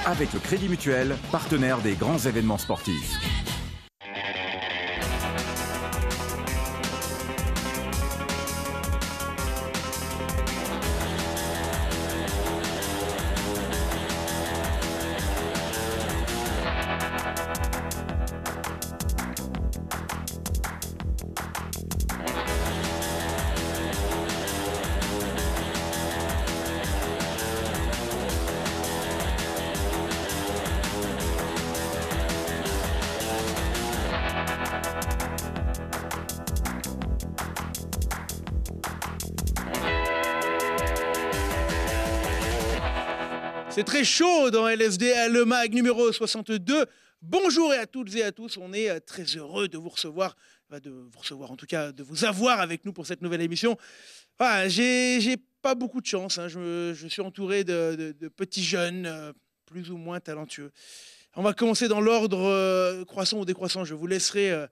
avec le Crédit Mutuel, partenaire des grands événements sportifs. C'est très chaud dans LSD, le mag numéro 62. Bonjour à toutes et à tous, on est très heureux de vous recevoir, en tout cas de vous avoir avec nous pour cette nouvelle émission. Ah, j'ai pas beaucoup de chance, hein. Je suis entouré de petits jeunes plus ou moins talentueux. On va commencer dans l'ordre croissant ou décroissant, je vous laisserai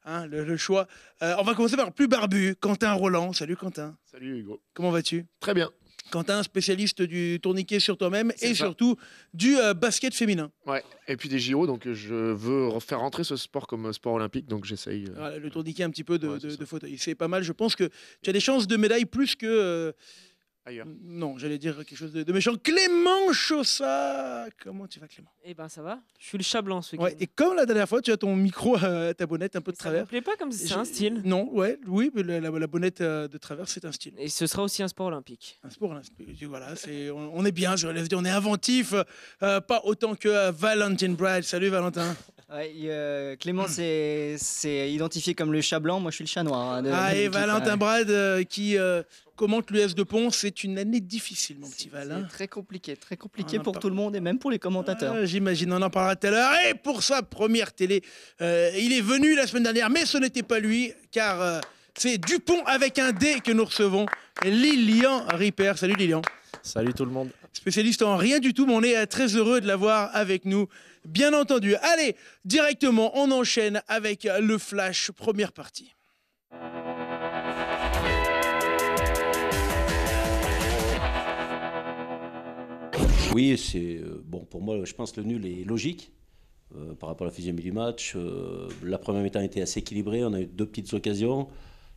le choix. On va commencer par le plus barbu, Quentin Roland. Salut Quentin. Salut Hugo. Comment vas-tu? Très bien. Quentin, spécialiste du tourniquet sur toi-même et ça. surtout du basket féminin. Ouais. Et puis des JO, donc je veux faire rentrer ce sport comme sport olympique, donc j'essaye. Voilà, le tourniquet un petit peu Ouais, de fauteuil. C'est pas mal. Je pense que tu as des chances de médaille plus que... Ailleurs. Non, j'allais dire quelque chose de méchant. Clément Chaussat. Comment tu vas, Clément? Eh ben ça va, je suis le chat blanc ce week-end. Ouais, et comme la dernière fois, tu as ton micro à ta bonnette un peu de Ça me travers. plaît pas comme c'est un style. Non, oui, mais la bonnette de travers, c'est un style. Et ce sera aussi un sport olympique. Un sport, voilà, on est bien, on est inventif, pas autant que Valentin Bride. Salut Valentin. Ouais, Clément c'est identifié comme le chat blanc, moi je suis le chat noir. Et Valentin Bride qui commente l'US de Pont, c'est une année difficile, mon petit Val. C'est très compliqué pour tout le monde et même pour les commentateurs. J'imagine, on en parlera tout à l'heure. Et pour sa première télé, il est venu la semaine dernière, mais ce n'était pas lui, car c'est Dupont avec un D que nous recevons. Lilian Ripper. Salut Lilian. Salut tout le monde. Spécialiste en rien du tout, mais on est très heureux de l'avoir avec nous, bien entendu. Allez, directement, on enchaîne avec le Flash, première partie. Oui, c'est bon pour moi. Je pense que le nul est logique par rapport à la physionomie du match. La première mi-temps était assez équilibrée. On a eu deux petites occasions.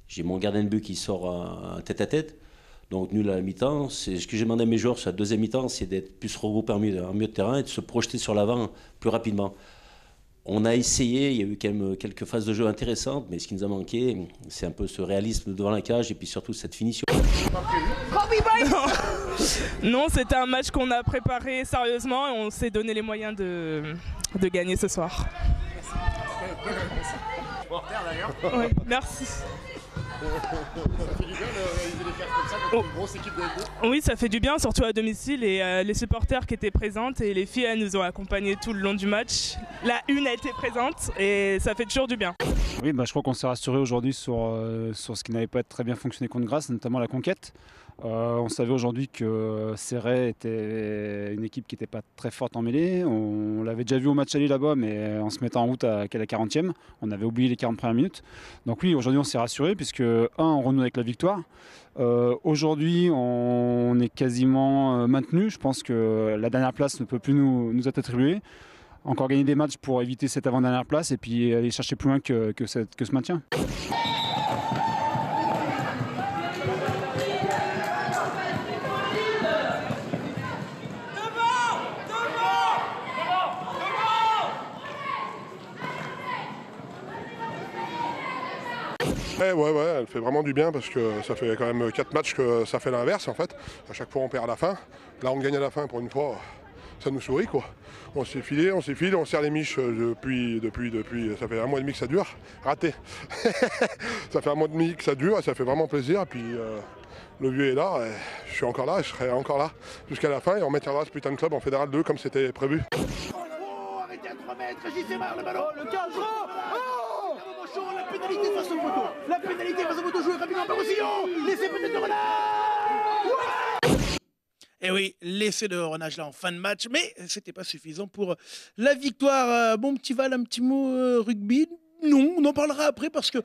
J'ai mon gardien de but qui sort en tête-à-tête. Donc nul à la mi-temps. C'est ce que j'ai demandé à mes joueurs sur la deuxième mi-temps, c'est d'être plus regroupés en milieu de terrain et de se projeter sur l'avant plus rapidement. On a essayé, il y a eu quand même quelques phases de jeu intéressantes, mais ce qui nous a manqué, c'est un peu ce réalisme devant la cage et puis surtout cette finition. Non, c'était un match qu'on a préparé sérieusement et on s'est donné les moyens de gagner ce soir. Oui, merci. Ça fait du bien de réaliser des cartes comme ça contre une grosse équipe de L2. Oui, ça fait du bien, surtout à domicile. Et les supporters qui étaient présentes et les filles, elles nous ont accompagnés tout le long du match. La une a été présente et ça fait toujours du bien. Oui, je crois qu'on s'est rassuré aujourd'hui sur ce qui n'avait pas très bien fonctionné contre Grasse, notamment la conquête. On savait aujourd'hui que Serret était une équipe qui n'était pas très forte en mêlée. On l'avait déjà vu au match aller là-bas, mais en se mettant en route à la 40e, on avait oublié les 40 premières minutes. Donc oui, aujourd'hui on s'est rassuré puisque on renoue avec la victoire. Aujourd'hui on est quasiment maintenu. Je pense que la dernière place ne peut plus nous être attribuée. Encore gagner des matchs pour éviter cette avant-dernière place et puis aller chercher plus loin que ce maintien. Ouais, elle fait vraiment du bien parce que ça fait quand même 4 matchs que ça fait l'inverse en fait. À chaque fois on perd à la fin. Là on gagne à la fin pour une fois, ça nous sourit quoi. On s'est filé, on serre les miches depuis, ça fait 1 mois et demi que ça dure. Raté. Ça fait 1 mois et demi que ça dure et ça fait vraiment plaisir. Et puis le vieux est là, et je suis encore là et je serai encore là jusqu'à la fin et on maintiendra ce putain de club en Fédéral 2 comme c'était prévu. Oh, arrêtez à 3 mètres, JC marre le ballon, le cadre. La pénalité face au photo. La pénalité face au photo, jouez rapidement par Roussillon. Laissez peut-être le renard. Et oui, l'essai de Renage là en fin de match, mais c'était pas suffisant pour la victoire. Bon petit Val, un petit mot rugby? Non, on en parlera après parce que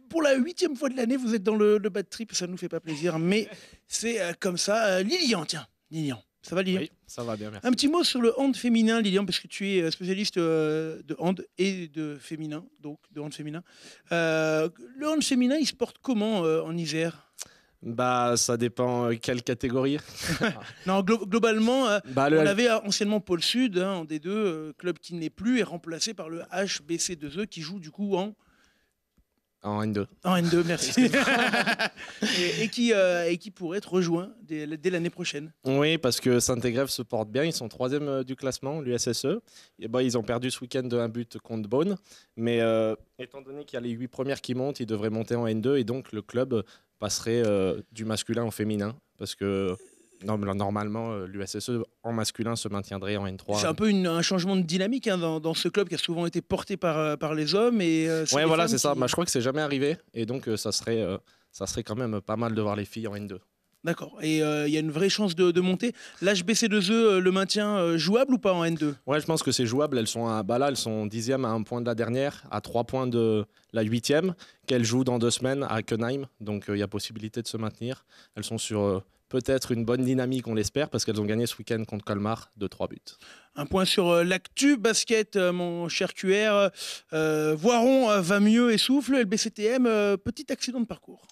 pour la 8e fois de l'année, vous êtes dans le bad trip, ça nous fait pas plaisir, mais c'est comme ça. Lilian, tiens, Lilian. Ça va, Lilian? Oui, ça va bien, merci. Un petit mot sur le hand féminin, Lilian, parce que tu es spécialiste de hand et de féminin, donc de hand féminin. Le hand féminin, il se porte comment en Isère? Bah, ça dépend quelle catégorie. Non, globalement, Bah, on avait anciennement Pôle Sud, en D2, club qui n'est plus, est remplacé par le HBC2E qui joue du coup en N2. En N2, merci. et qui pourrait être rejoint dès l'année prochaine. Oui, parce que Saint-Égrève se porte bien. Ils sont 3e du classement, l'USSE. Et bah, ils ont perdu ce week-end de 1 but contre Beaune. Mais étant donné qu'il y a les 8 premières qui montent, ils devraient monter en N2. Et donc, le club passerait du masculin au féminin. Parce que normalement, l'USSE en masculin se maintiendrait en N3. C'est un peu un changement de dynamique dans ce club qui a souvent été porté par les hommes. Oui, voilà, c'est ça. Bah, je crois que c'est jamais arrivé. Et donc, ça serait quand même pas mal de voir les filles en N2. D'accord. Et il y a une vraie chance de monter. L'HBC2E, le maintien jouable ou pas en N2? Ouais, je pense que c'est jouable. Elles sont elles sont 10e à 1 point de la dernière, à 3 points de la 8e, qu'elles jouent dans 2 semaines à Hackenheim. Donc, il y a possibilité de se maintenir. Elles sont sur peut-être une bonne dynamique, on l'espère, parce qu'elles ont gagné ce week-end contre Colmar de 3 buts. Un point sur l'actu basket, mon cher QR. Voiron va mieux et souffle. LBCTM, petit accident de parcours.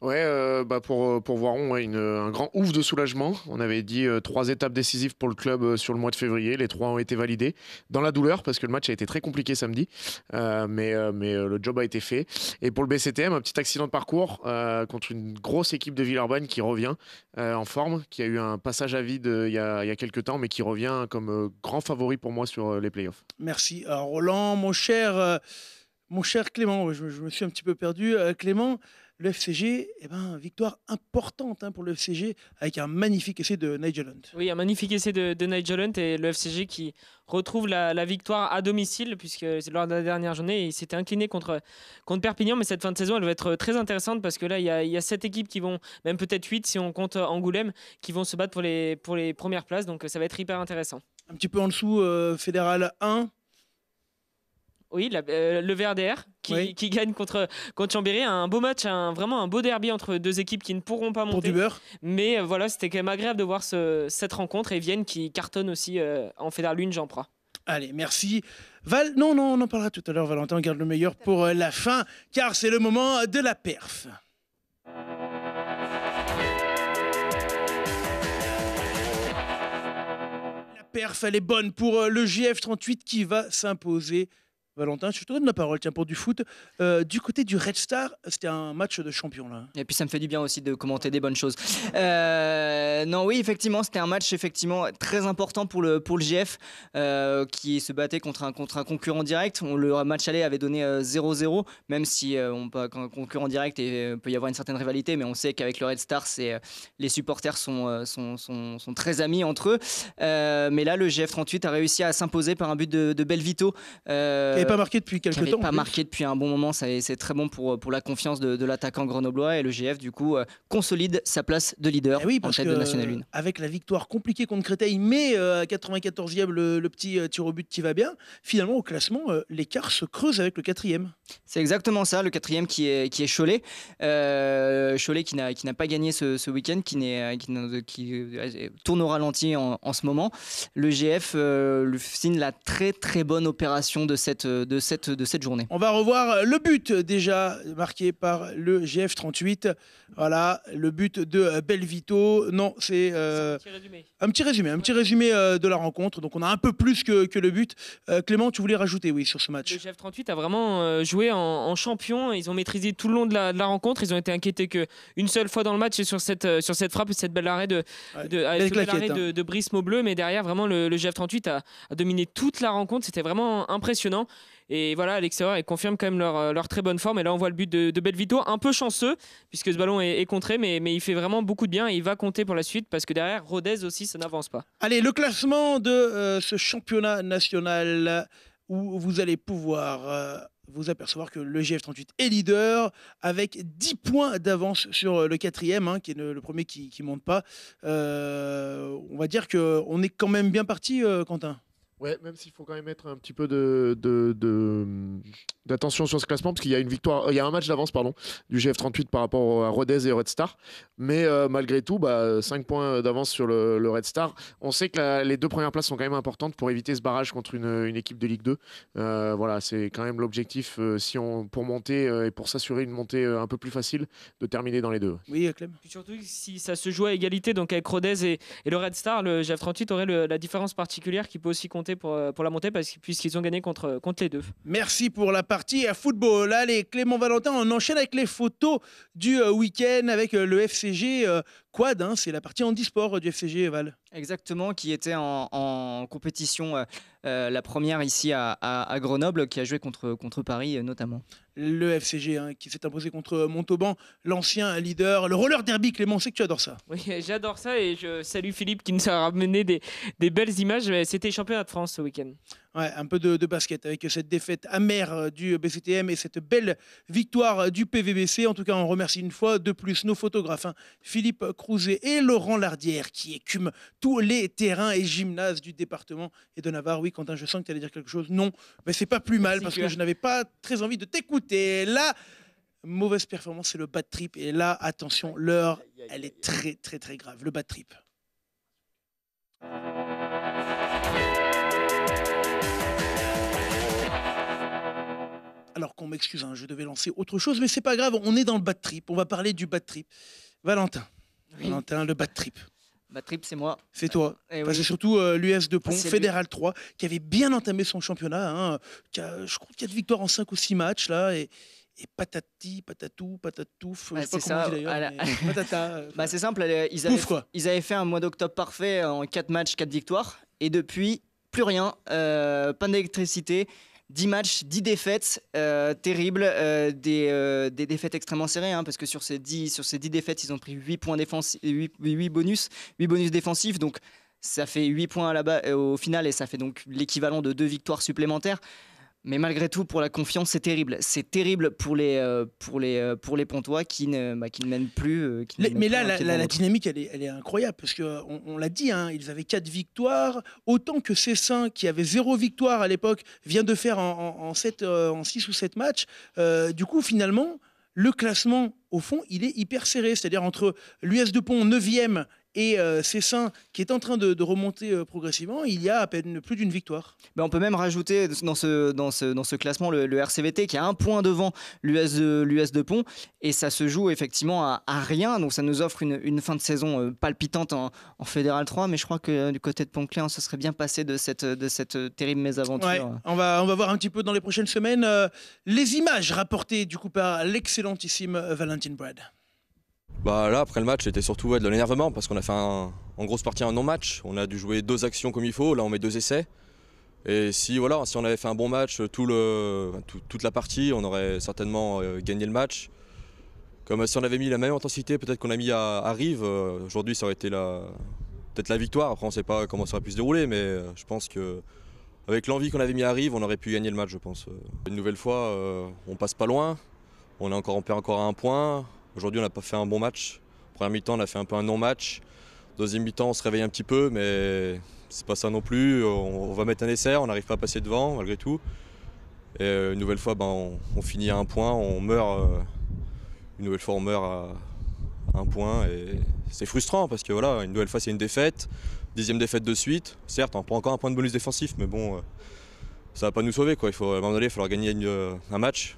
Ouais, pour Voiron, un grand ouf de soulagement. On avait dit 3 étapes décisives pour le club sur le mois de février. Les 3 ont été validées dans la douleur parce que le match a été très compliqué samedi. Mais le job a été fait. Et pour le BCTM, un petit accident de parcours contre une grosse équipe de Villeurbanne qui revient en forme, qui a eu un passage à vide il y a quelques temps, mais qui revient comme grand favori pour moi sur les playoffs. Merci. Alors, Roland, mon cher Clément, je me suis un petit peu perdu. Clément, le FCG, victoire importante pour le FCG avec un magnifique essai de Nigel Hunt. Oui, un magnifique essai de Nigel Hunt et le FCG qui retrouve la victoire à domicile puisque lors de la dernière journée, il s'était incliné contre Perpignan. Mais cette fin de saison, elle va être très intéressante parce que là, il y a 7 équipes qui vont, même peut-être 8 si on compte Angoulême, qui vont se battre pour les premières places. Donc ça va être hyper intéressant. Un petit peu en dessous, Fédéral 1. Oui, le VRDR qui gagne contre Chambéry. Un beau match, vraiment un beau derby entre 2 équipes qui ne pourront pas monter. Pour du beurre. Mais voilà, c'était quand même agréable de voir cette rencontre. Et Vienne qui cartonne aussi en Fédéral 1, Jean Prat. Allez, merci. Non, on en parlera tout à l'heure, Valentin. On garde le meilleur pour la fin, car c'est le moment de la perf. La perf, elle est bonne pour le GF38 qui va s'imposer. Valentin, je te donne la parole pour du foot. Du côté du Red Star, c'était un match de champion là. Et puis ça me fait du bien aussi de commenter des bonnes choses. Non, oui, effectivement, c'était un match très important pour le GF qui se battait contre un concurrent direct. Le match aller avait donné 0-0, même si un concurrent direct et peut y avoir une certaine rivalité, mais on sait qu'avec le Red Star, les supporters sont très amis entre eux. Mais là, le GF38 a réussi à s'imposer par un but de Belvito. Pas marqué depuis quelques temps. Pas marqué depuis un bon moment, c'est très bon pour la confiance de l'attaquant grenoblois et le GF du coup consolide sa place de leader en tête de National 1. Avec la victoire compliquée contre Créteil, mais à 94e le petit tir au but qui va bien, finalement au classement l'écart se creuse avec le 4e. C'est exactement ça, le 4e qui est Cholet. Cholet qui n'a pas gagné ce week-end, qui tourne au ralenti en ce moment. Le GF signe la très très bonne opération de cette journée. On va revoir le but déjà marqué par le GF38. Voilà, le but de Belvito. Non, c'est un petit résumé de la rencontre. Donc on a un peu plus que le but. Clément, tu voulais rajouter sur ce match? Le GF38 a vraiment joué en champion. Ils ont maîtrisé tout le long de la rencontre. Ils ont été inquiétés qu'une seule fois dans le match et sur cette frappe, cette belle arrêt de Brice Maubleu. Mais derrière, vraiment, le GF38 a dominé toute la rencontre. C'était vraiment impressionnant. Et voilà, à l'extérieur, ils confirment quand même leur très bonne forme. Et là, on voit le but de Belvito, un peu chanceux, puisque ce ballon est contré, mais il fait vraiment beaucoup de bien. Et il va compter pour la suite, parce que derrière, Rodez aussi, ça n'avance pas. Allez, le classement de ce championnat national où vous allez pouvoir vous apercevoir que le GF38 est leader avec 10 points d'avance sur le 4e, qui est le premier qui ne monte pas. On va dire qu'on est quand même bien parti, Quentin. Ouais, même s'il faut quand même mettre un petit peu d'attention sur ce classement, parce qu'il y a il y a un match d'avance du GF38 par rapport à Rodez et Red Star. Mais malgré tout, 5 points d'avance sur le Red Star. On sait que les 2 premières places sont quand même importantes pour éviter ce barrage contre une équipe de Ligue 2. Voilà, c'est quand même l'objectif pour monter et pour s'assurer une montée un peu plus facile, de terminer dans les 2. Oui, Clem. Puis surtout, si ça se joue à égalité, donc avec Rodez et le Red Star, le GF38 aurait la différence particulière qui peut aussi compter pour la montée puisqu'ils ont gagné contre les deux. Merci pour la partie à football. Allez, Clément Valentin, on enchaîne avec les photos du week-end avec le FCG Quad. C'est la partie handisport du FCG Val. Exactement, qui était en compétition, la première ici à Grenoble, qui a joué contre Paris notamment. Le FCG qui s'est imposé contre Montauban, l'ancien leader. Le roller derby, Clément, on sait que tu adores ça. Oui, j'adore ça et je salue Philippe qui nous a ramené des belles images. C'était championnat de France ce week-end. Ouais, un peu de basket avec cette défaite amère du BCTM et cette belle victoire du PVBC. En tout cas, on remercie une fois de plus nos photographes, Philippe Crouzet et Laurent Lardière, qui écument tous les terrains et gymnases du département et de Navarre. Oui, Quentin, je sens que tu allais dire quelque chose. Non, mais c'est pas plus mal parce que je n'avais pas très envie de t'écouter. Là, mauvaise performance, c'est le bad trip. Et là, attention, l'heure, elle est très, très, très grave. Le bad trip. Alors qu'on m'excuse, je devais lancer autre chose, mais c'est pas grave, on est dans le bad trip. On va parler du bad trip. Valentin, le bad trip. Bad trip, c'est moi. C'est toi. Oui. C'est surtout l'US de Pont, c'est Fédéral 3, qui avait bien entamé son championnat, qui a, je crois, 4 victoires en 5 ou 6 matchs là, et patati, patatou, patatouf, je sais pas comment on dit d'ailleurs, mais patata. C'est simple, ils avaient fait un mois d'octobre parfait en 4 matchs, 4 victoires, et depuis, plus rien, pas d'électricité. 10 matchs, 10 défaites, terribles, des défaites extrêmement serrées, parce que sur ces 10 défaites, ils ont pris 8 points défensifs, 8 bonus défensifs, donc ça fait 8 points au final et ça fait donc l'équivalent de 2 victoires supplémentaires. Mais malgré tout, pour la confiance, c'est terrible. C'est terrible pour les Pontois qui ne mènent plus. Mais là, la dynamique, elle est incroyable parce qu'on l'a dit, ils avaient 4 victoires. Autant que Cessin, qui avait 0 victoire à l'époque, vient de faire en 6 ou 7 matchs. Du coup, finalement, le classement, au fond, il est hyper serré. C'est-à-dire entre l'US de Pont, 9e, et Cessin, qui est en train de remonter progressivement, il y a à peine plus d'une victoire. On peut même rajouter dans ce classement le RCVT qui a 1 point devant l'US de Pont, et ça se joue effectivement à rien, donc ça nous offre une fin de saison palpitante en Fédéral 3, mais je crois que du côté de Pont-Cléan, ça serait bien passé de cette terrible mésaventure. Ouais, on va voir un petit peu dans les prochaines semaines les images rapportées du coup par l'excellentissime Valentin Brad. Là, après le match, c'était surtout de l'énervement parce qu'on a fait en grosse partie un non-match. On a dû jouer 2 actions comme il faut. Là, on met 2 essais. Et si on avait fait un bon match toute la partie, on aurait certainement gagné le match. Comme si on avait mis la même intensité, peut-être qu'on a mis à Rive. Aujourd'hui, ça aurait été peut-être la victoire. Après, on ne sait pas comment ça aurait pu se dérouler, mais je pense qu'avec l'envie qu'on avait mis à Rive, on aurait pu gagner le match, je pense. Une nouvelle fois, on passe pas loin. On perd encore à 1 point. Aujourd'hui, on n'a pas fait un bon match. Première mi-temps, on a fait un peu un non-match. Deuxième mi-temps, on se réveille un petit peu, mais c'est pas ça non plus. On va mettre un essai, on n'arrive pas à passer devant malgré tout. Et une nouvelle fois, on finit à 1 point, on meurt. Une nouvelle fois, on meurt à 1 point. Et c'est frustrant parce que une nouvelle fois, c'est une défaite. 10e défaite de suite. Certes, on prend encore un point de bonus défensif, mais bon, ça va pas nous sauver, quoi. À un moment donné, il va falloir gagner un match.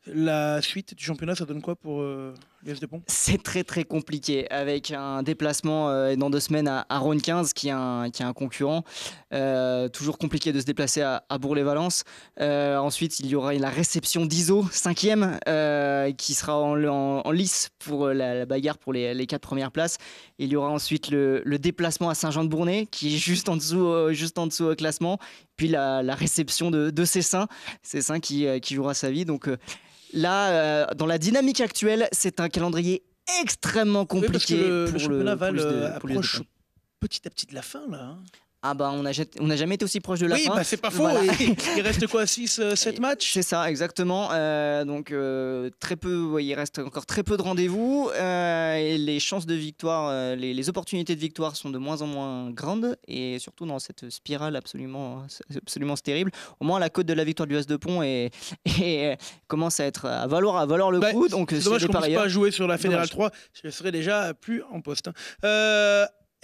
La suite du championnat, ça donne quoi pour l'US de Pont ? C'est très très compliqué avec un déplacement dans 2 semaines à Rhône 15 qui est un concurrent. Toujours compliqué de se déplacer à Bourg-les-Valences. Ensuite, il y aura la réception d'ISO 5e qui sera en lice pour la bagarre pour les 4 premières places. Il y aura ensuite le déplacement à Saint-Jean-de-Bournay qui est juste en dessous au classement. Puis la réception de Cessin qui jouera sa vie. Donc là, dans la dynamique actuelle, c'est un calendrier extrêmement compliqué. Oui, parce que le championnat Val approche petit à petit de la fin, là. Ah bah on n'a jamais été aussi proche de la fin. Oui, bah c'est pas faux. Voilà. Il reste quoi, 7 matchs? C'est ça, exactement. Donc très peu, ouais, il reste encore très peu de rendez-vous. Et les chances de victoire, les opportunités de victoire sont de moins en moins grandes. Et surtout dans cette spirale absolument terrible. Au moins la cote de la victoire du As de Pont commence à valoir le coup. Donc c'est dommage qu'on ne puisse pas jouer sur la Fédérale 3. Je serais déjà plus en poste.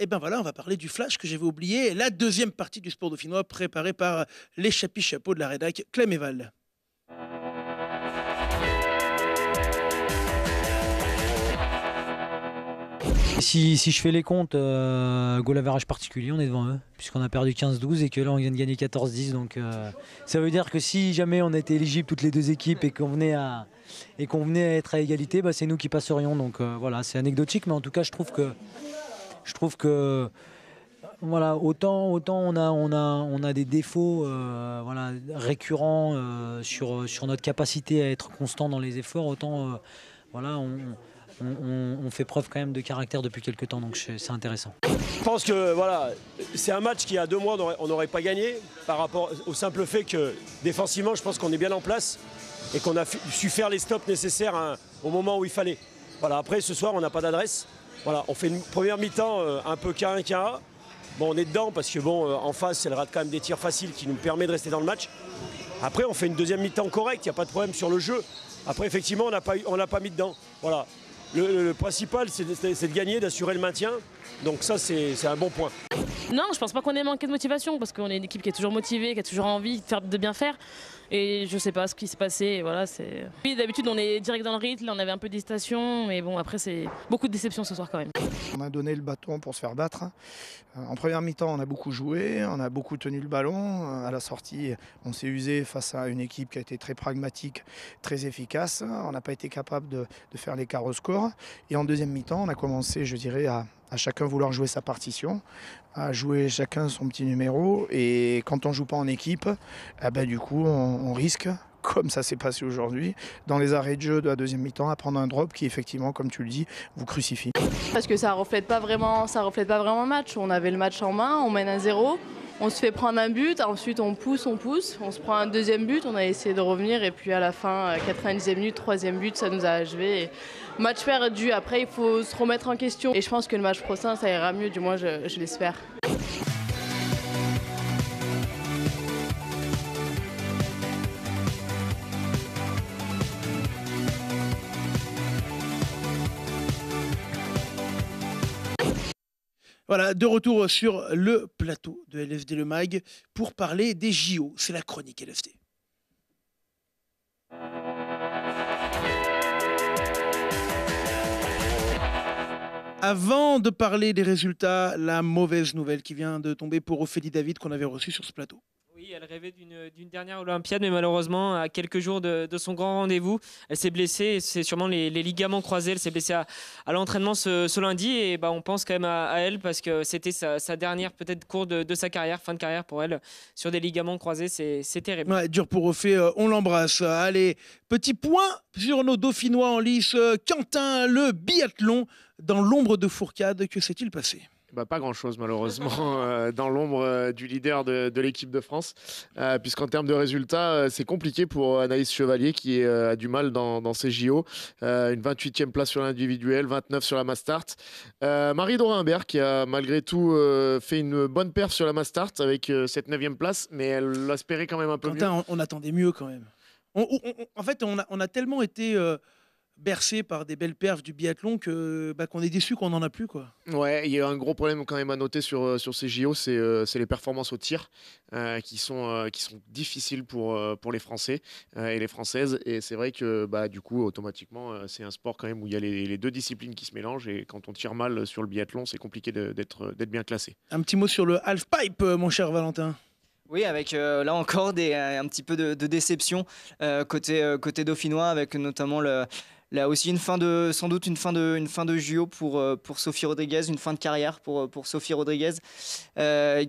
Et bien voilà, on va parler du flash que j'avais oublié, la deuxième partie du sport dauphinois préparée par les chapis-chapeaux de la rédac, Clem et Val. Si je fais les comptes, goal average particulier, on est devant eux, puisqu'on a perdu 15-12 et que là on vient de gagner 14-10. Donc ça veut dire que si jamais on était éligible toutes les deux équipes et qu'on venait à être à égalité, bah, c'est nous qui passerions. Donc voilà, c'est anecdotique, mais en tout cas je trouve que voilà, autant on a des défauts récurrents sur notre capacité à être constant dans les efforts, autant voilà, on fait preuve quand même de caractère depuis quelques temps, donc c'est intéressant. Je pense que voilà, c'est un match qui il y a 2 mois on n'aurait pas gagné par rapport au simple fait que défensivement je pense qu'on est bien en place et qu'on a su faire les stops nécessaires au moment où il fallait. Voilà, après ce soir on n'a pas d'adresse. Voilà, on fait une première mi-temps un peu K1, K1. Bon, on est dedans parce que en face, elle rate quand même des tirs faciles qui nous permet de rester dans le match. Après, on fait une deuxième mi-temps correcte, il n'y a pas de problème sur le jeu. Après, effectivement, on l'a pas mis dedans. Voilà. Le principal, c'est de gagner, d'assurer le maintien. Donc ça, c'est un bon point. Non, je pense pas qu'on ait manqué de motivation parce qu'on est une équipe qui est toujours motivée, qui a toujours envie de bien faire. Et je sais pas ce qui s'est passé. Et voilà, oui, d'habitude, on est direct dans le rythme. Là, on avait un peu d'hésitation. Mais bon, après, c'est beaucoup de déception ce soir quand même. On a donné le bâton pour se faire battre. En première mi-temps, on a beaucoup joué, on a beaucoup tenu le ballon. À la sortie, on s'est usé face à une équipe qui a été très pragmatique, très efficace. On n'a pas été capable de faire l'écart au score. Et en deuxième mi-temps, on a commencé, je dirais, à chacun vouloir jouer sa partition, à jouer chacun son petit numéro. Et quand on ne joue pas en équipe, du coup, on risque, comme ça s'est passé aujourd'hui, dans les arrêts de jeu de la deuxième mi-temps, à prendre un drop qui, effectivement, comme tu le dis, vous crucifie. Parce que ça reflète pas vraiment le match. On avait le match en main, on mène 1-0. On se fait prendre un but, ensuite on pousse, on se prend un deuxième but, on a essayé de revenir et puis à la fin, 90e minute, troisième but, ça nous a achevé. Et match perdu, après il faut se remettre en question et je pense que le match prochain ça ira mieux, du moins je l'espère. Voilà, de retour sur le plateau de LFD Le Mag pour parler des JO. C'est la chronique LFD. Avant de parler des résultats, la mauvaise nouvelle qui vient de tomber pour Ophélie David qu'on avait reçue sur ce plateau. Oui, elle rêvait d'une dernière Olympiade, mais malheureusement, à quelques jours de son grand rendez-vous, elle s'est blessée. C'est sûrement les ligaments croisés. Elle s'est blessée à l'entraînement ce lundi. Et on pense quand même à elle parce que c'était sa dernière peut-être course de sa carrière, fin de carrière pour elle, sur des ligaments croisés. C'est terrible. Ouais, dur pour Ophé, on l'embrasse. Allez, petit point sur nos Dauphinois en lice. Quentin, le biathlon, dans l'ombre de Fourcade, que s'est-il passé ? Pas grand-chose malheureusement dans l'ombre du leader de l'équipe de France, puisqu'en termes de résultats, c'est compliqué pour Anaïs Chevalier qui a du mal dans ses JO. Une 28e place sur l'individuel, 29 sur la mass start. Marie Dorin-Imbert qui a malgré tout fait une bonne perf sur la mass start avec cette 9e place, mais elle l'espérait quand même un peu Quentin, mieux. on attendait mieux quand même. En fait, on a tellement été bercé par des belles perfs du biathlon qu'on est déçu qu'on n'en a plus, quoi. Ouais, il y a un gros problème quand même à noter sur ces JO, c'est les performances au tir qui sont difficiles pour les Français et les Françaises. Et c'est vrai que du coup, automatiquement, c'est un sport quand même où il y a les deux disciplines qui se mélangent. Et quand on tire mal sur le biathlon, c'est compliqué d'être bien classé. Un petit mot sur le half-pipe, mon cher Valentin. Oui, avec là encore un petit peu de déception côté dauphinois, avec notamment là aussi sans doute une fin de JO pour Sophie Rodriguez, une fin de carrière pour Sophie Rodriguez,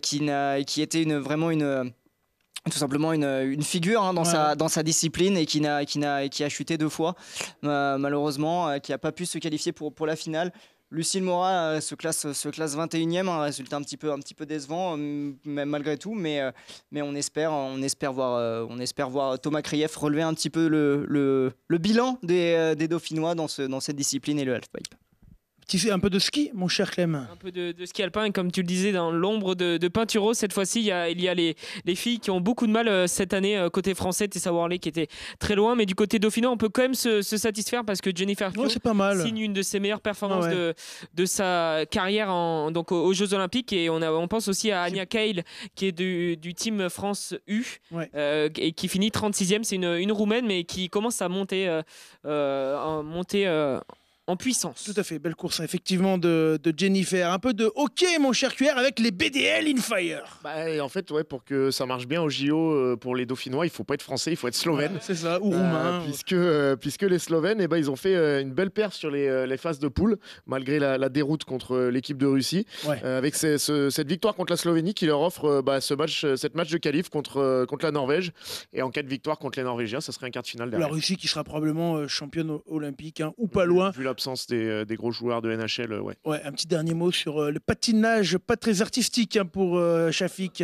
qui était tout simplement une figure dans sa discipline et qui a chuté 2 fois malheureusement, qui n'a pas pu se qualifier pour la finale. Lucille Mora se classe 21e, un résultat un petit peu décevant, même malgré tout, mais on espère voir Thomas Krief relever un petit peu le bilan des Dauphinois dans cette discipline et le halfpipe. Un peu de ski, mon cher Clem. Un peu de ski alpin, et comme tu le disais, dans l'ombre de Pinturo, cette fois-ci, il y a les filles qui ont beaucoup de mal cette année, côté français, Tessa Worley qui était très loin, mais du côté dauphinois, on peut quand même se satisfaire parce que Jennifer Fio signe une de ses meilleures performances de sa carrière donc aux Jeux Olympiques, et on pense aussi à Anya Cale qui est du team France U et qui finit 36e. C'est une Roumaine, mais qui commence à monter en puissance. Tout à fait, belle course effectivement de Jennifer. Un peu de hockey, mon cher QR, avec les BDL in Fire. En fait, pour que ça marche bien au JO pour les Dauphinois, il ne faut pas être français, il faut être slovène. C'est ça, ou roumain. Puisque les Slovènes, ils ont fait une belle perf sur les phases de poule, malgré la déroute contre l'équipe de Russie, avec cette victoire contre la Slovénie qui leur offre cette match de qualif contre la Norvège. Et en cas de victoire contre les Norvégiens, ça serait un quart de finale derrière. La Russie qui sera probablement championne olympique, ou pas loin. Vu l'absence des gros joueurs de NHL, un petit dernier mot sur le patinage, pas très artistique pour Shafik.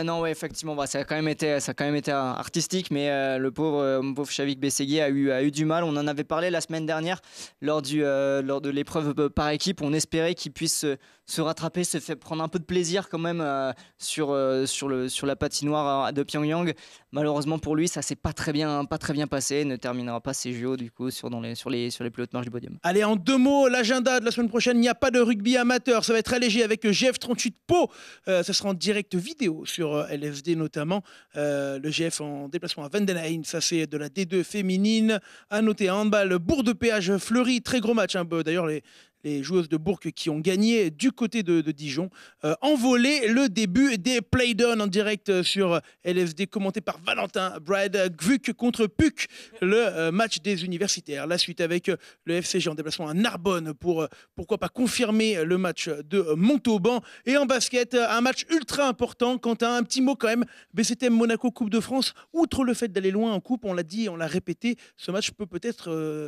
Non, effectivement, ça a quand même été artistique, mais le pauvre Shafik Bessegui a eu du mal. On en avait parlé la semaine dernière lors de l'épreuve par équipe. On espérait qu'il puisse se rattraper, se faire prendre un peu de plaisir quand même sur la patinoire de Pyongyang. Malheureusement pour lui, ça s'est pas très bien passé. Il ne terminera pas ses JO du coup sur les plus hautes marches du podium. Allez, en 2 mots, l'agenda de la semaine prochaine, il n'y a pas de rugby amateur. Ça va être allégé avec GF38 Pau. Ça sera en direct vidéo sur LSD notamment. Le GF en déplacement à Vendenheim, ça c'est de la D2 féminine. À noter handball, Bourg de Péage Fleury, très gros match. D'ailleurs, les joueuses de Bourg qui ont gagné du côté de Dijon. En volée, le début des play-down en direct sur LSD, commenté par Valentin Brad Gvuk contre Puck, le match des universitaires. La suite avec le FCG en déplacement à Narbonne pour, pourquoi pas, confirmer le match de Montauban. Et en basket, un match ultra important. Quentin, un petit mot quand même. BCTM Monaco Coupe de France. Outre le fait d'aller loin en coupe, on l'a dit, on l'a répété, ce match peut être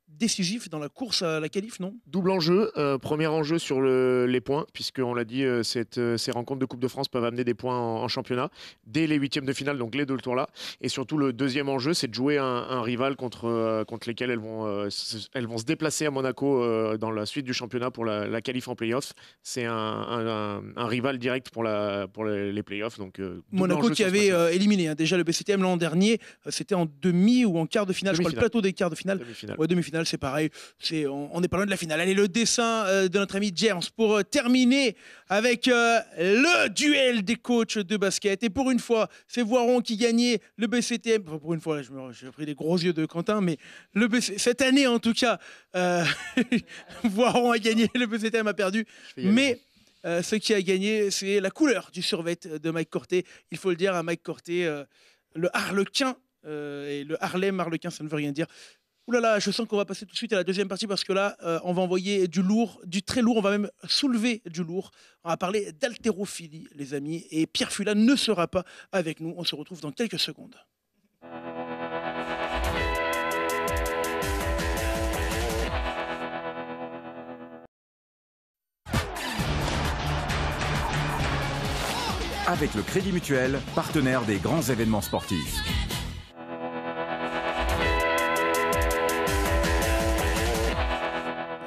décisif dans la course à la qualif, non? Double enjeu, premier enjeu sur les points, puisqu'on l'a dit, ces rencontres de Coupe de France peuvent amener des points en championnat dès les huitièmes de finale, donc les 2 tours là. Et surtout, le deuxième enjeu, c'est de jouer un rival contre lesquels elles vont se déplacer à Monaco dans la suite du championnat pour la qualif en play-off. C'est un rival direct pour les play-offs. Donc, Monaco qui avait éliminé déjà le BCTM l'an dernier, c'était en demi ou en quart de finale, je crois, le plateau des quarts de finale. Demi-finale, c'est pareil. On n'est pas loin de la finale. Allez, le dessin de notre ami Jerms pour terminer avec le duel des coachs de basket. Et pour une fois, c'est Voiron qui gagnait le BCTM. Enfin, pour une fois, là, j'ai pris les gros yeux de Quentin, mais cette année, en tout cas, Voiron a gagné, le BCTM a perdu. Mais ce qui a gagné, c'est la couleur du survêt de Mike Corté. Il faut le dire à Mike Corté, le Harlequin. Et le Harlem Harlequin, ça ne veut rien dire. Ouh là là, je sens qu'on va passer tout de suite à la deuxième partie parce que là, on va envoyer du lourd, du très lourd. On va même soulever du lourd. On va parler d'haltérophilie, les amis. Et Pierre Fula ne sera pas avec nous. On se retrouve dans quelques secondes. Avec le Crédit Mutuel, partenaire des grands événements sportifs.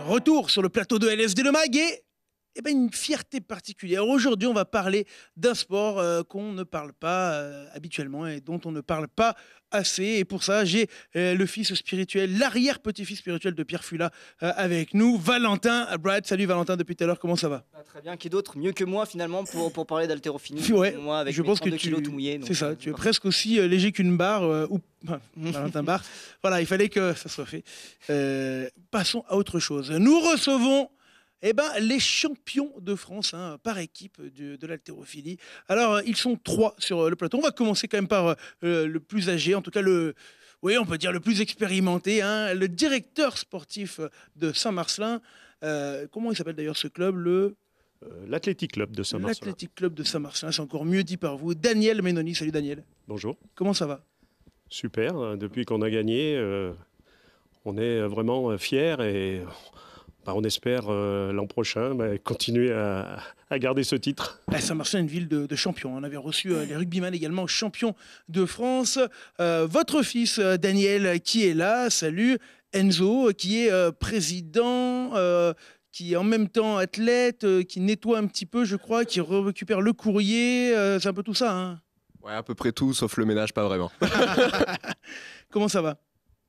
Retour sur le plateau de LSD Le Mag et une fierté particulière. Aujourd'hui, on va parler d'un sport qu'on ne parle pas habituellement et dont on ne parle pas assez. Et pour ça, j'ai le fils spirituel, l'arrière-petit-fils spirituel de Pierre Fula avec nous, Valentin Brad. Salut Valentin, depuis tout à l'heure, comment ça va? Très bien, qui d'autre mieux que moi finalement pour parler d'haltérophilie? Moi, avec je pense que kilos tout mouillé. C'est ça, tu es presque aussi léger qu'une barre Valentin Barre. Voilà, il fallait que ça soit fait. Passons à autre chose. Nous recevons les champions de France par équipe de l'haltérophilie. Alors, ils sont 3 sur le plateau. On va commencer quand même par le plus âgé, en tout cas on peut dire le plus expérimenté, le directeur sportif de Saint-Marcelin. Comment il s'appelle d'ailleurs ce club? L'Athletic Club de Saint-Marcelin. L'Athletic Club de Saint-Marcelin, c'est encore mieux dit par vous. Daniel Ménoni, salut Daniel. Bonjour. Comment ça va? Super, depuis qu'on a gagné, on est vraiment fiers et on espère l'an prochain continuer à garder ce titre. Saint-Marcelin est une ville de champions. On avait reçu les rugbyman également champions de France. Votre fils Daniel qui est là, salut. Enzo qui est président, qui est en même temps athlète, qui nettoie un petit peu je crois, qui récupère le courrier, c'est un peu tout ça hein. Ouais, à peu près tout, sauf le ménage, pas vraiment. Comment ça va?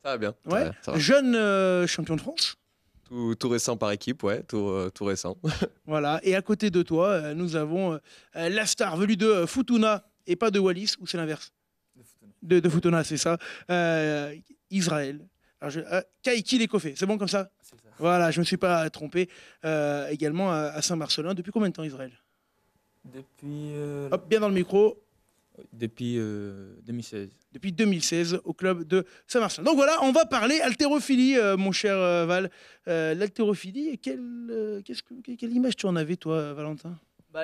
Ça va bien. Ouais. Ça va. Jeune champion de France. Tout récent par équipe, ouais, tout récent. Voilà, et à côté de toi, nous avons la star venue de Futuna et pas de Wallis, ou c'est l'inverse? De Futuna, c'est ça. Israël. Kaiki Lécoffé, c'est bon comme ça? Voilà, je ne me suis pas trompé. Également à Saint-Marcelin. Depuis combien de temps Israël? Depuis... Hop, bien dans le micro. Depuis 2016. Depuis 2016 au club de Saint-Marcelin. Donc voilà, on va parler haltérophilie, mon cher Val. L'haltérophilie, quelle image tu en avais, toi, Valentin?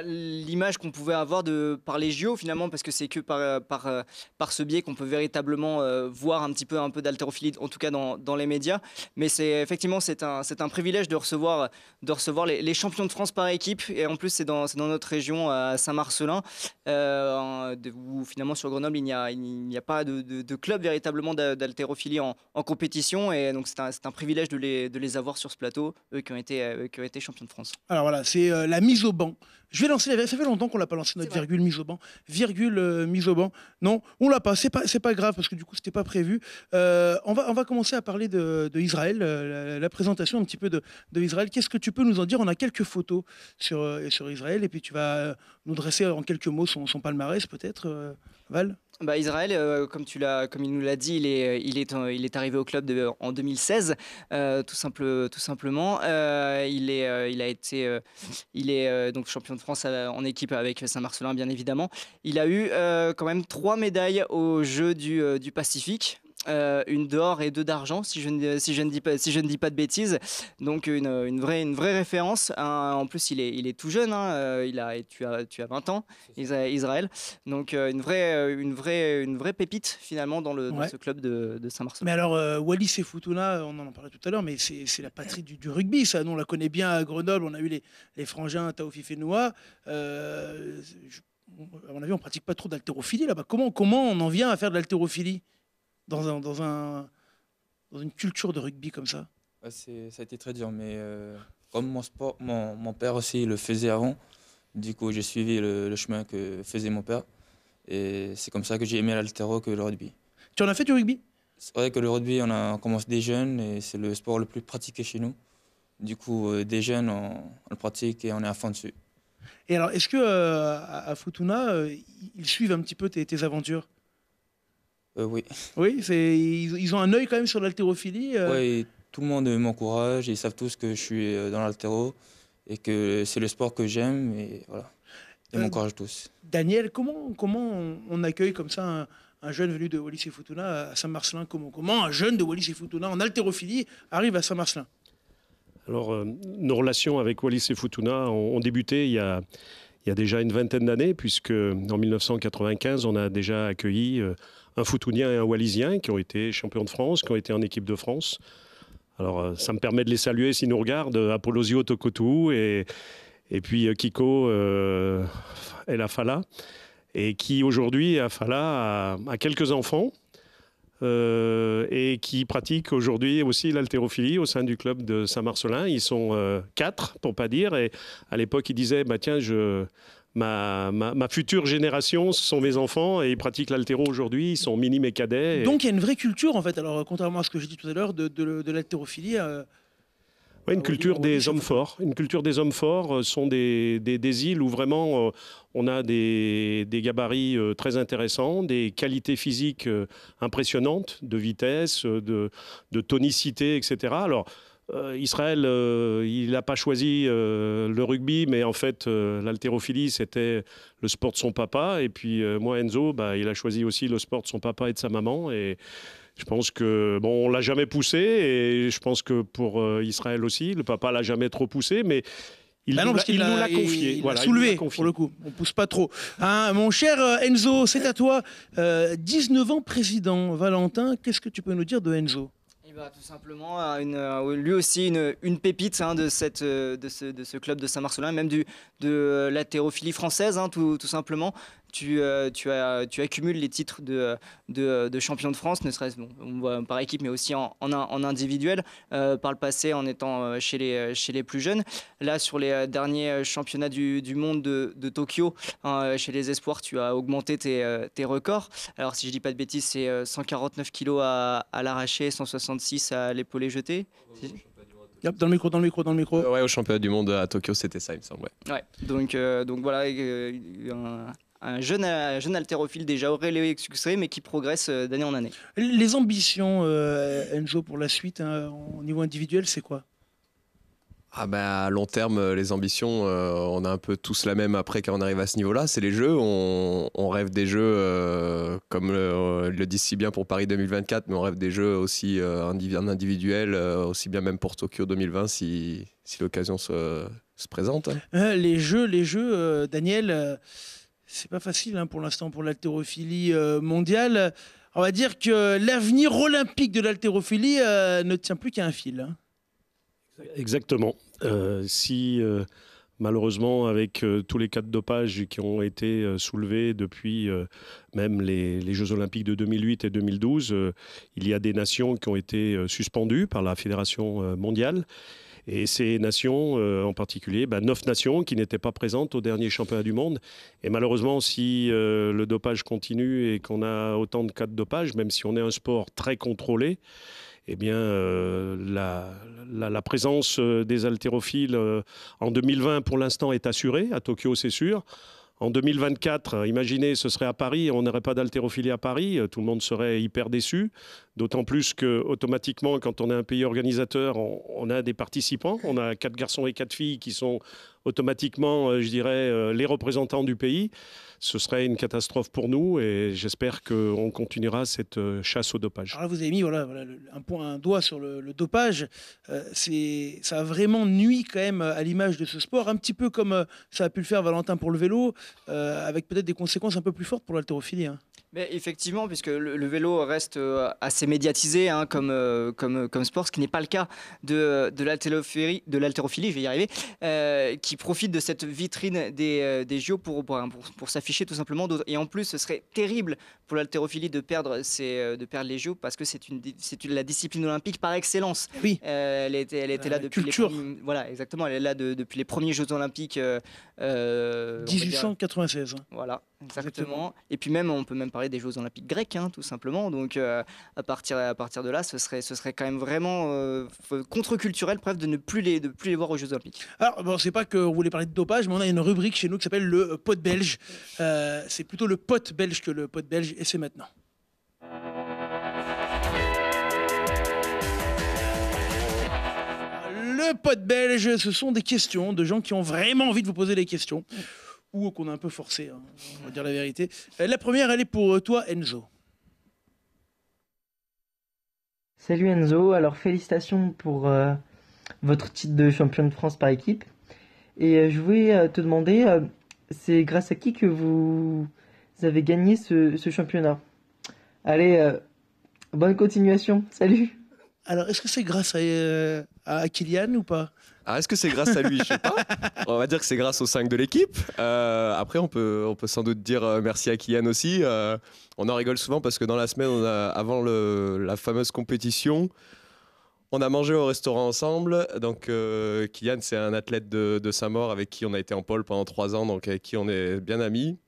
L'image qu'on pouvait avoir par les JO finalement, parce que c'est que par ce biais qu'on peut véritablement voir un peu d'haltérophilie, en tout cas dans les médias. Mais effectivement c'est un privilège de recevoir les champions de France par équipe, et en plus c'est dans notre région à Saint-Marcelin, où finalement sur Grenoble il n'y a pas de club véritablement d'haltérophilie en compétition, et donc c'est un privilège de les avoir sur ce plateau, eux qui ont été champions de France. Alors voilà, c'est la mise au banc. Je vais lancer ça fait longtemps qu'on l'a pas lancé notre virgule mise au banc. Mise au banc. Non, on l'a pas. C'est pas grave parce que du coup c'était pas prévu. On va commencer à parler de Israël, la présentation un petit peu de Israël. Qu'est-ce que tu peux nous en dire? On a quelques photos sur Israël, et puis tu vas nous dresser en quelques mots son palmarès peut-être, Val. Israël, comme il nous l'a dit, il est arrivé au club en 2016, tout simplement. Il est donc champion de France en équipe avec Saint-Marcelin, bien évidemment. Il a eu quand même 3 médailles aux Jeux du Pacifique. Une d'or et 2 d'argent, si je ne dis pas de bêtises. Donc une vraie référence. En plus, il est tout jeune. Hein. Tu as 20 ans, Israël. Donc une vraie pépite finalement dans ce club de Saint-Marcelin. Mais alors Wallis et Futuna, on en parlait tout à l'heure, mais c'est la patrie du rugby. Ça, nous on la connaît bien à Grenoble. On a eu les frangins Taoufif et Noah. À mon avis, on pratique pas trop d'haltérophilie là-bas. Comment on en vient à faire de l'haltérophilie dans une culture de rugby comme ça? Ça a été très dur, mais comme mon père aussi le faisait avant, du coup j'ai suivi le chemin que faisait mon père, et c'est comme ça que j'ai aimé l'haltéro que le rugby. Tu en as fait du rugby? C'est vrai que le rugby, on commence des jeunes et c'est le sport le plus pratiqué chez nous. Du coup, des jeunes, on le pratique et on est à fond dessus. Et alors, est-ce que à Futuna, ils suivent un petit peu tes aventures? Oui. Oui, ils ont un œil quand même sur l'haltérophilie. Oui, tout le monde m'encourage, ils savent tous que je suis dans l'haltéro et que c'est le sport que j'aime, et voilà. Ils m'encouragent tous. Daniel, comment on accueille comme ça un jeune venu de Wallis et Futuna à Saint-Marcelin? Comment un jeune de Wallis et Futuna en haltérophilie arrive à Saint-Marcelin? Alors, nos relations avec Wallis et Futuna ont débuté il y a déjà une vingtaine d'années, puisque en 1995, on a déjà accueilli un Futunien et un Wallisien qui ont été champions de France, qui ont été en équipe de France. Alors, ça me permet de les saluer s'ils nous regardent, Apolosio Tokotou et puis Kiko El Afala, et qui aujourd'hui, Afala, a quelques enfants et qui pratiquent aujourd'hui aussi l'haltérophilie au sein du club de Saint-Marcelin. Ils sont 4, pour pas dire, et à l'époque, ils disaient tiens, ma future génération, ce sont mes enfants, et ils pratiquent l'haltéro aujourd'hui, ils sont minimes et cadets. Donc il y a une vraie culture en fait, alors contrairement à ce que j'ai dit tout à l'heure, de l'haltérophilie. Oui, une culture des hommes forts. Une culture des hommes forts sont des îles où vraiment on a des gabarits très intéressants, des qualités physiques impressionnantes, de vitesse, de tonicité, etc. Alors, Israël, il n'a pas choisi le rugby, mais en fait, l'haltérophilie, c'était le sport de son papa. Et puis, moi, Enzo, il a choisi aussi le sport de son papa et de sa maman. Et je pense que, on ne l'a jamais poussé. Et je pense que pour Israël aussi, le papa ne l'a jamais trop poussé. Mais il nous l'a confié. Il l'a soulevé, pour le coup. On ne pousse pas trop. Hein, mon cher Enzo, c'est à toi. 19 ans président. Valentin, qu'est-ce que tu peux nous dire de Enzo? Tout simplement, lui aussi une pépite de ce club de Saint-Marcelin, même de l'haltérophilie française, tout simplement. Tu accumules les titres de champion de France, ne serait-ce par équipe, mais aussi en individuel, par le passé en étant chez les plus jeunes. Là, sur les derniers championnats du monde de Tokyo, chez les espoirs, tu as augmenté tes records. Alors, si je ne dis pas de bêtises, c'est 149 kilos à l'arraché, 166 à l'épaulé jeté. Dans le micro. Ouais, au championnat du monde à Tokyo, c'était ça, il me semble. Ouais. Donc voilà, un jeune haltérophile déjà auréolé avec succès, mais qui progresse d'année en année. Les ambitions, Enzo, pour la suite, au niveau individuel, c'est quoi? À long terme, les ambitions, on a un peu tous la même après quand on arrive à ce niveau-là. C'est les jeux. On rêve des jeux, comme le disent si bien pour Paris 2024, mais on rêve des jeux aussi en individuel, aussi bien même pour Tokyo 2020 si l'occasion se présente. Les jeux, Daniel, c'est pas facile pour l'instant pour l'haltérophilie mondiale. On va dire que l'avenir olympique de l'haltérophilie ne tient plus qu'à un fil. Exactement. Malheureusement, avec tous les cas de dopage qui ont été soulevés depuis même les Jeux Olympiques de 2008 et 2012, il y a des nations qui ont été suspendues par la Fédération mondiale. Et ces nations, en particulier, 9 nations qui n'étaient pas présentes au dernier championnat du monde. Et malheureusement, si le dopage continue et qu'on a autant de cas de dopage, même si on est un sport très contrôlé, eh bien, la présence des haltérophiles en 2020, pour l'instant, est assurée. À Tokyo, c'est sûr. En 2024, imaginez, ce serait à Paris, on n'aurait pas d'haltérophilie à Paris, tout le monde serait hyper déçu. D'autant plus qu'automatiquement, quand on est un pays organisateur, on a des participants. On a 4 garçons et 4 filles qui sont automatiquement, les représentants du pays. Ce serait une catastrophe pour nous et j'espère qu'on continuera cette chasse au dopage. Alors là, vous avez mis un doigt sur le dopage. Ça a vraiment nui quand même à l'image de ce sport, un petit peu comme ça a pu le faire Valentin pour le vélo, avec peut-être des conséquences un peu plus fortes pour l'haltérophilie. Mais effectivement, puisque le vélo reste assez médiatisé comme sport, ce qui n'est pas le cas de l'haltérophilie, je vais y arriver, qui profite de cette vitrine des JO pour s'afficher tout simplement. Et en plus, ce serait terrible pour l'haltérophilie de perdre les JO parce que c'est la discipline olympique par excellence. Oui. Elle était là depuis voilà, exactement. Elle est là depuis les premiers Jeux olympiques. 1896. Voilà, exactement. Et puis on peut même parler des Jeux olympiques grecs, tout simplement. Donc à partir de là, ce serait quand même vraiment contre-culturel, bref, de ne plus les voir aux Jeux olympiques. Alors bon, c'est pas qu'on voulait parler de dopage, mais on a une rubrique chez nous qui s'appelle le pote belge. C'est plutôt le pote belge que le pote belge, et c'est maintenant. Le pote belge, ce sont des questions de gens qui ont vraiment envie de vous poser des questions. Ou qu'on a un peu forcé, on va dire la vérité. La première, elle est pour toi, Enzo. Salut Enzo, alors félicitations pour votre titre de champion de France par équipe. Et je voulais te demander, c'est grâce à qui que vous avez gagné ce championnat? Allez, bonne continuation, salut. Alors, est-ce que c'est grâce à Kylian ou pas? Est-ce que c'est grâce à lui? Je sais pas. On va dire que c'est grâce aux 5 de l'équipe. Après, on peut sans doute dire merci à Kylian aussi. On en rigole souvent parce que dans la semaine, avant la fameuse compétition, on a mangé au restaurant ensemble. Donc, Kylian, c'est un athlète de Saint-Maur avec qui on a été en pôle pendant 3 ans, donc avec qui on est bien amis.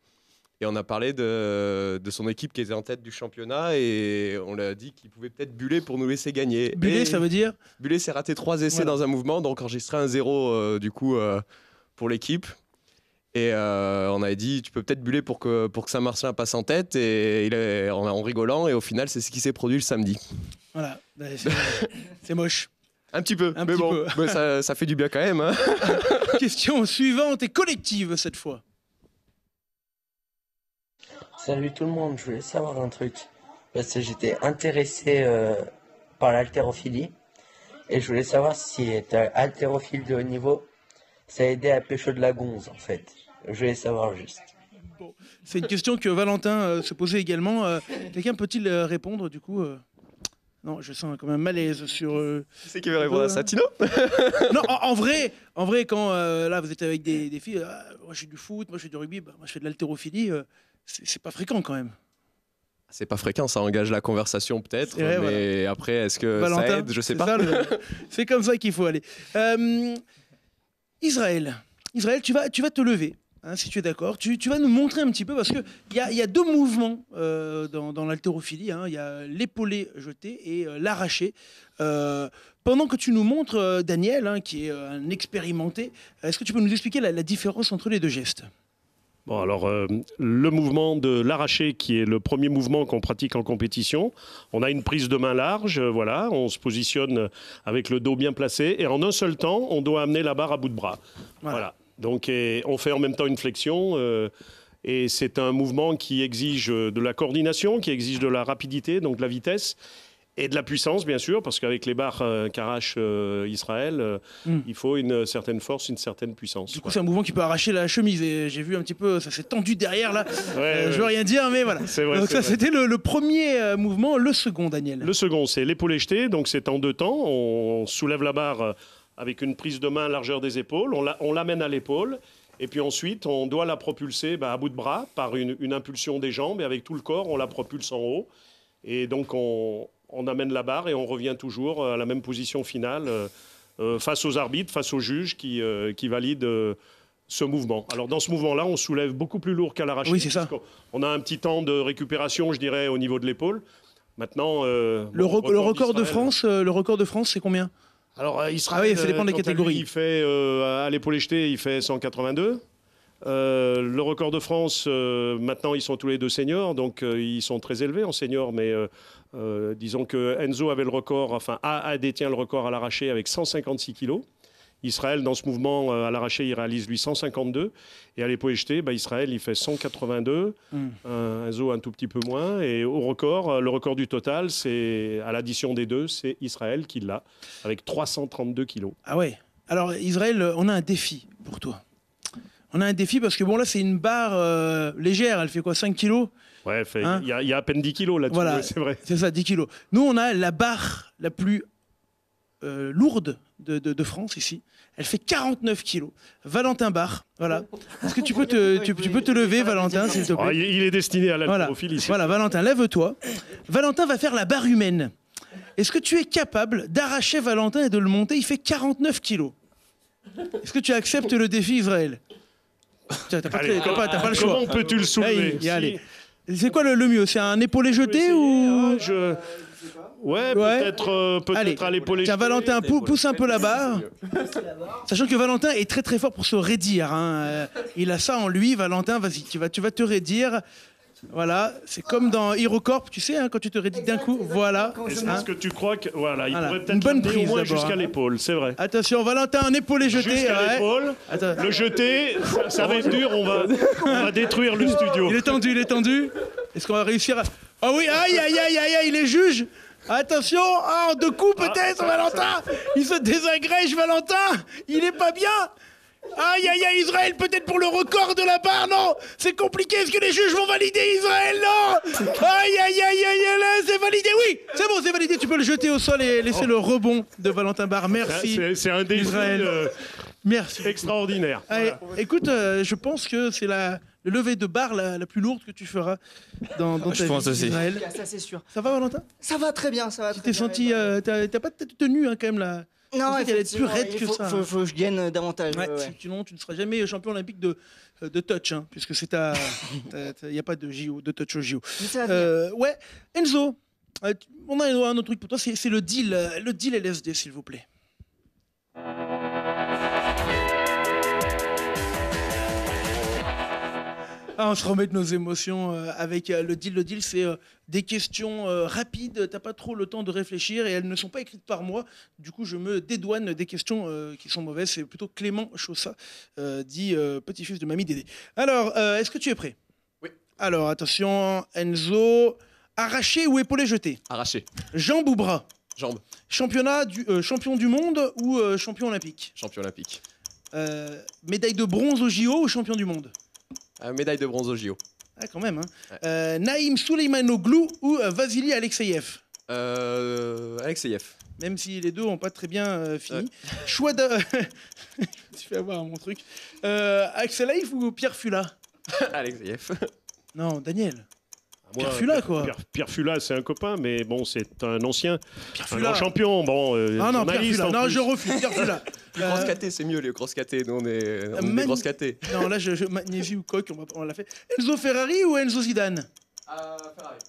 Et on a parlé de son équipe qui était en tête du championnat et on lui a dit qu'il pouvait peut-être buller pour nous laisser gagner. Buller, ça veut dire? Buller, c'est rater 3 essais dans un mouvement, donc enregistrer un 0 pour l'équipe. Et on avait dit, tu peux peut-être buller pour que Saint-Marcelin passe en tête, et en rigolant, et au final, c'est ce qui s'est produit le samedi. Voilà, c'est moche. Un petit peu, mais bon, ça fait du bien quand même. Question suivante et collective cette fois. Salut tout le monde, je voulais savoir un truc. Parce que j'étais intéressé par l'haltérophilie. Et je voulais savoir si être haltérophile de haut niveau, ça aidait à pécho de la gonze en fait. Je voulais savoir juste. Bon, c'est une question que Valentin se posait également. Quelqu'un peut-il répondre du coup Non, je sens quand même malaise sur. Qui c'est qui veut répondre à ça, Tino? Non, en vrai, quand là vous êtes avec des filles, moi je fais du foot, moi je fais du rugby, moi je fais de l'haltérophilie, c'est pas fréquent quand même. C'est pas fréquent, ça engage la conversation peut-être, mais voilà. Après, est-ce que Valentin, ça aide? Je sais pas. C'est comme ça qu'il faut aller. Israël, tu vas te lever. Hein, si tu es d'accord, tu vas nous montrer un petit peu, parce qu'il y a deux mouvements dans l'haltérophilie. Hein. Il y a l'épaulé jeté et l'arraché. Pendant que tu nous montres, Daniel, hein, qui est un expérimenté, est-ce que tu peux nous expliquer la différence entre les deux gestes? Bon, alors, le mouvement de l'arraché, qui est le premier mouvement qu'on pratique en compétition, on a une prise de main large, voilà, on se positionne avec le dos bien placé, et en un seul temps, on doit amener la barre à bout de bras. Voilà. Donc, on fait en même temps une flexion, et c'est un mouvement qui exige de la coordination, qui exige de la rapidité, donc de la vitesse, et de la puissance, bien sûr, parce qu'avec les barres qu'arrache Israël, il faut une certaine force, une certaine puissance. Du coup, c'est un mouvement qui peut arracher la chemise. Et j'ai vu un petit peu, ça s'est tendu derrière là. Je veux rien dire, mais voilà. C'est vrai, donc ça, c'était le premier mouvement. Le second, Daniel. Le second, c'est l'épaulé jeté. Donc c'est en deux temps. On soulève la barre avec une prise de main largeur des épaules. On l'amène à l'épaule. Et puis ensuite, on doit la propulser à bout de bras par une impulsion des jambes. Et avec tout le corps, on la propulse en haut. Et donc on amène la barre et on revient toujours à la même position finale face aux arbitres, face aux juges qui valident ce mouvement. Alors dans ce mouvement-là, on soulève beaucoup plus lourd qu'à l'arraché. Oui, c'est ça. On a un petit temps de récupération, je dirais, au niveau de l'épaule. Maintenant, le record de France, c'est combien? Alors Israël, ça dépend des catégories. Il fait à l'épaulé jeté, il fait 182. Le record de France, maintenant, ils sont tous les deux seniors, donc ils sont très élevés en seniors, mais disons que Enzo avait le record, détient le record à l'arraché avec 156 kilos. Israël, dans ce mouvement, à l'arraché, il réalise lui 152. Et à l'épaulé jeté, Israël, il fait 182. Enzo, un tout petit peu moins. Et au record, le record du total, c'est à l'addition des deux, c'est Israël qui l'a, avec 332 kilos. Ah ouais. Alors, Israël, on a un défi pour toi. On a un défi parce que bon, là, c'est une barre légère. Elle fait quoi, 5 kilos? Ouais, il y a à peine 10 kilos là-dessus, voilà, ouais, c'est vrai. C'est ça, 10 kilos. Nous, on a la barre la plus lourde de France ici. Elle fait 49 kilos. Valentin Barre, voilà. Est-ce que tu peux te lever, Valentin, s'il te plaît? Il est destiné à l'haltérophilie. Voilà, Valentin, lève-toi. Valentin va faire la barre humaine. Est-ce que tu es capable d'arracher Valentin et de le monter? Il fait 49 kilos. Est-ce que tu acceptes le défi, Israël? T'as pas le choix. Comment peux-tu le soulever? Allez. C'est quoi le mieux? C'est un épaulé jeté ou... Ouais, peut-être à l'épaulé jeté. Tiens, Valentin, pousse un peu la barre. Sachant que Valentin est très très fort pour se raidir. Hein. Il a ça en lui. Valentin, vas-y, tu vas te raidir. Voilà, c'est comme dans HeroCorp, tu sais, hein, quand tu te raidis d'un coup, voilà. Est-ce que tu crois que... Voilà, il pourrait peut-être une bonne prise au moins jusqu'à l'épaule, c'est vrai. Attention, Valentin, un épaulé jeté. Jusqu'à l'épaule. Le jeté, ça va être dur, on va détruire le studio. Il est tendu. Est-ce qu'on va réussir à... Oh oui, aïe, il est juge. Attention, en deux coups peut-être, Valentin. Il se désagrège, Valentin. Il est pas bien. Aïe, Israël, peut-être pour le record de la barre, non? C'est compliqué, est-ce que les juges vont valider Israël? Non. Aïe, c'est validé, oui. C'est bon, c'est validé, tu peux le jeter au sol et laisser le rebond de Valentin Barre. Merci. C'est un défi merci. Extraordinaire. Allez, écoute, je pense que c'est le lever de barre la plus lourde que tu feras dans ta vie, Israël. Ça, c'est sûr. Ça va, Valentin? Ça va très bien, ça va. Tu t'es senti... t'as pas tenu hein, quand même là. Non, effectivement, plus raide que ça. Faut que je gagne davantage. Ouais. Sinon, tu ne seras jamais champion olympique de touch, hein, puisque c'est il n'y a pas de JO, de touch au JO. Ouais, Enzo, on a un autre truc pour toi, c'est le deal LSD, s'il vous plaît. On se remet de nos émotions avec le deal. Le deal, c'est des questions rapides. T'as pas trop le temps de réfléchir et elles ne sont pas écrites par moi. Du coup, je me dédouane des questions qui sont mauvaises. C'est plutôt Clément Chaussat, dit petit-fils de Mamie Dédé. Alors, est-ce que tu es prêt? Oui. Alors, attention, Enzo. Arraché ou épaulé jeté? Arraché. Jambe ou bras? Jambe. Champion du monde ou champion olympique? Champion olympique. Médaille de bronze au JO ou champion du monde? Médaille de bronze au JO. Ah, quand même. Hein. Ouais. Naïm Souleymanoglou ou Vassili Alexeyev? Alexeyev. Même si les deux n'ont pas très bien fini. Choix de... Tu fais avoir mon truc. Alexeyev ou Pierre Fula? Alexeyev. Non, Daniel. Moi, Pierre Fula, quoi. Pierre Fula, c'est un copain, mais bon, c'est un ancien, Pierre un Fula. grand champion. Bon, non, Pierre journaliste Fula. en Non, plus. je refuse. Pierre Fula. Les grosses catés, c'est mieux, les grosses catés. Nous, on est des grosses catés. Non, là, Magnési ou Coq, on l'a fait. Enzo Ferrari ou Enzo Zidane? Ferrari.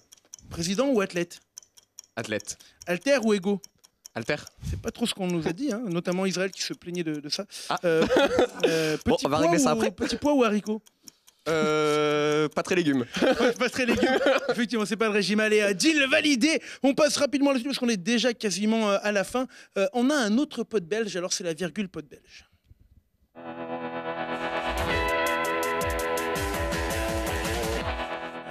Président ou athlète? Athlète. Alter ou ego? Alter. C'est pas trop ce qu'on nous a dit, hein, notamment Israël qui se plaignait de ça. Ah. Bon, on va régler ça après. Petit pois ou haricot? Pas très légumes. Pas très légumes. Effectivement, c'est pas le régime. Allez, deal validé. On passe rapidement là-dessus parce qu'on est déjà quasiment à la fin. On a un autre pote belge, alors c'est la virgule pote belge.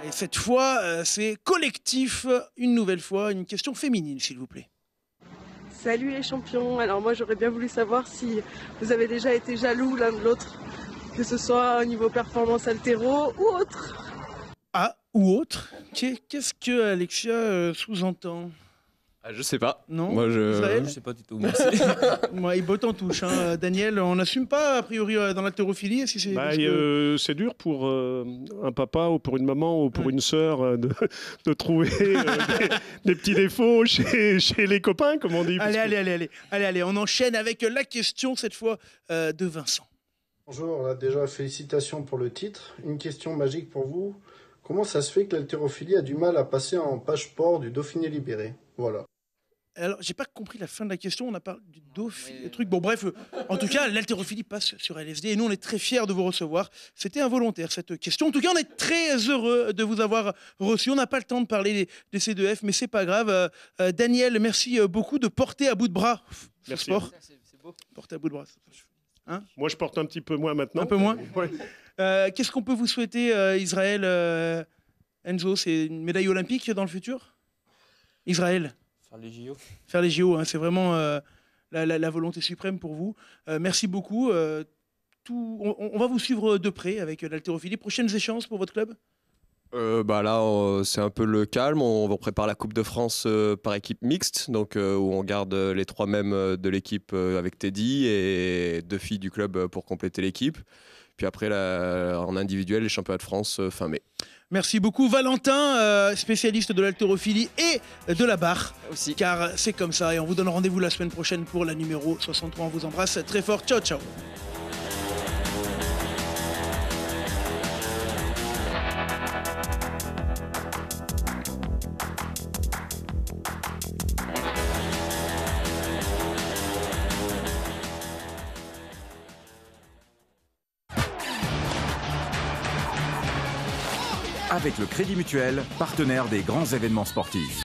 Et cette fois, c'est collectif, une nouvelle fois, une question féminine, s'il vous plaît. Salut les champions, alors moi j'aurais bien voulu savoir si vous avez déjà été jaloux l'un de l'autre, que ce soit au niveau performance altéro ou autre. Ah, ou autre? Qu'est-ce que Alexia sous-entend? Je sais pas. Non. Moi, Israël Je sais pas du tout. Merci. Moi, il botte en touche. Hein. Daniel, on n'assume pas, a priori, dans l'haltérophilie si c'est parce que... C'est dur pour un papa ou pour une maman ou pour une sœur de trouver des petits défauts chez les copains, comme on dit. Allez, on enchaîne avec la question, cette fois, de Vincent. Bonjour, déjà félicitations pour le titre. Une question magique pour vous. Comment ça se fait que l'haltérophilie a du mal à passer en page sport du Dauphiné libéré? Voilà. Alors, j'ai pas compris la fin de la question, on a parlé du truc. Bon, bref, en tout cas, l'haltérophilie passe sur LSD et nous, on est très fiers de vous recevoir. C'était involontaire, cette question. En tout cas, on est très heureux de vous avoir reçu. On n'a pas le temps de parler des C2F, mais c'est pas grave. Daniel, merci beaucoup de porter à bout de bras ce sport. C'est beau. Porter à bout de bras. Hein? Moi, je porte un petit peu moins maintenant. Un peu moins. Qu'est-ce qu'on peut vous souhaiter, Israël, Enzo? C'est une médaille olympique dans le futur? Israël? Faire les JO. Faire les JO, hein, c'est vraiment la volonté suprême pour vous. Merci beaucoup. On va vous suivre de près avec l'haltérophilie. Prochaines échéances pour votre club? Là, c'est un peu le calme. On prépare la Coupe de France par équipe mixte, donc où on garde les 3 mêmes de l'équipe avec Teddy et 2 filles du club pour compléter l'équipe. Puis après, en individuel, les championnats de France fin mai. Merci beaucoup Valentin, spécialiste de l'haltérophilie et de la barre aussi. Car c'est comme ça et on vous donne rendez-vous la semaine prochaine pour la numéro 63. On vous embrasse très fort. Ciao, ciao. Avec le Crédit Mutuel, partenaire des grands événements sportifs.